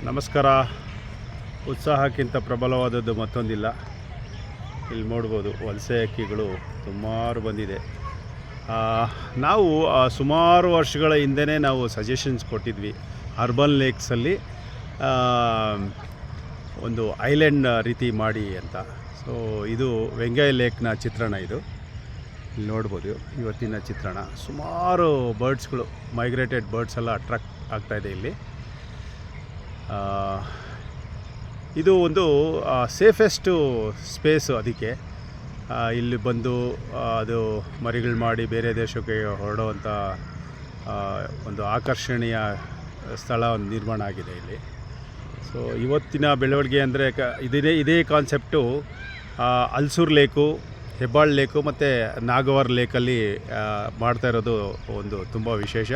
ನಮಸ್ಕಾರ. ಉತ್ಸಾಹಕ್ಕಿಂತ ಪ್ರಬಲವಾದದ್ದು ಮತ್ತೊಂದಿಲ್ಲ. ಇಲ್ಲಿ ನೋಡ್ಬೋದು ವಲಸೆ ಹಕ್ಕಿಗಳು ಸುಮಾರು ಬಂದಿದೆ. ನಾವು ಸುಮಾರು ವರ್ಷಗಳ ಹಿಂದೆ ನಾವು ಸಜೆಷನ್ಸ್ ಕೊಟ್ಟಿದ್ವಿ ಅರ್ಬನ್ ಲೇಕ್ಸಲ್ಲಿ ಒಂದು ಐಲ್ಯಾಂಡ್ ರೀತಿ ಮಾಡಿ ಅಂತ. ಸೊ ಇದು ವೆಂಗೈ ಲೇಕ್ನ ಚಿತ್ರಣ. ಇದು ಇಲ್ಲಿ ನೋಡ್ಬೋದು ಇವತ್ತಿನ ಚಿತ್ರಣ. ಸುಮಾರು ಬರ್ಡ್ಸ್ಗಳು, ಮೈಗ್ರೇಟೆಡ್ ಬರ್ಡ್ಸ್ ಎಲ್ಲ ಅಟ್ರಾಕ್ಟ್ ಆಗ್ತಾಯಿದೆ ಇಲ್ಲಿ. ಇದು ಒಂದು ಸೇಫೆಸ್ಟು ಸ್ಪೇಸು. ಅದಕ್ಕೆ ಇಲ್ಲಿ ಬಂದು ಅದು ಮರಿಗಳು ಮಾಡಿ ಬೇರೆ ದೇಶಕ್ಕೆ ಹೊರಡುವಂಥ ಒಂದು ಆಕರ್ಷಣೀಯ ಸ್ಥಳ ಒಂದು ನಿರ್ಮಾಣ ಆಗಿದೆ ಇಲ್ಲಿ. ಸೊ ಇವತ್ತಿನ ಬೆಳವಣಿಗೆ ಅಂದರೆ ಇದೇ concept Ulsoor lake, Hebbal lake ಮತ್ತು ನಾಗವಾರ್ ಲೇಕಲ್ಲಿ ಮಾಡ್ತಾ ಇರೋದು ಒಂದು ತುಂಬ ವಿಶೇಷ.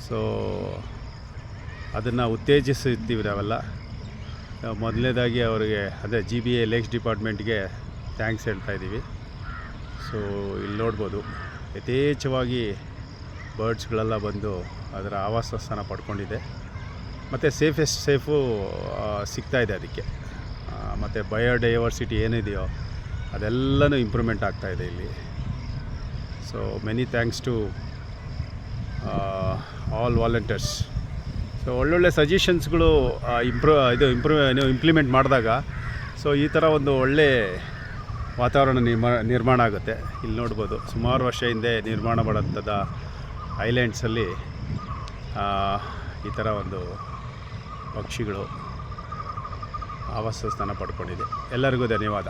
ಸೊ ಅದನ್ನು ಉತ್ತೇಜಿಸ್ತೀವಿ ನಾವೆಲ್ಲ. ಮೊದಲನೇದಾಗಿ ಅವರಿಗೆ ಅದೇ GBA ಲೇಕ್ಸ್ ಡಿಪಾರ್ಟ್ಮೆಂಟ್ಗೆ ಥ್ಯಾಂಕ್ಸ್ ಹೇಳ್ತಾಯಿದ್ದೀವಿ. ಸೊ ಇಲ್ಲಿ ನೋಡ್ಬೋದು ಯಥೇಚ್ಛವಾಗಿ ಬರ್ಡ್ಸ್ಗಳೆಲ್ಲ ಬಂದು ಅದರ ಆವಾಸ ಸ್ಥಾನ ಪಡ್ಕೊಂಡಿದೆ ಮತ್ತು ಸೇಫು ಸಿಗ್ತಾಯಿದೆ ಅದಕ್ಕೆ. ಮತ್ತು ಬಯೋಡೈವರ್ಸಿಟಿ ಏನಿದೆಯೋ ಅದೆಲ್ಲನೂ ಇಂಪ್ರೂವ್ಮೆಂಟ್ ಆಗ್ತಾಯಿದೆ ಇಲ್ಲಿ. So many thanks to all volunteers. So ಒಳ್ಳೊಳ್ಳೆ ಸಜೆಷನ್ಸ್ಗಳು ಇಂಪ್ಲಿಮೆಂಟ್ ಮಾಡಿದಾಗ ಸೊ ಈ ಥರ ಒಂದು ಒಳ್ಳೆ ವಾತಾವರಣ ನಿರ್ಮಾಣ ಆಗುತ್ತೆ. ಇಲ್ಲಿ ನೋಡ್ಬೋದು ಸುಮಾರು ವರ್ಷ ಹಿಂದೆ ನಿರ್ಮಾಣ ಮಾಡೋಂಥದ್ದು ಐಲ್ಯಾಂಡ್ಸಲ್ಲಿ ಈ ಥರ ಒಂದು ಪಕ್ಷಿಗಳು ಆವಾಸ ಸ್ಥಾನ ಪಡ್ಕೊಂಡಿದೆ. ಎಲ್ಲರಿಗೂ ಧನ್ಯವಾದ.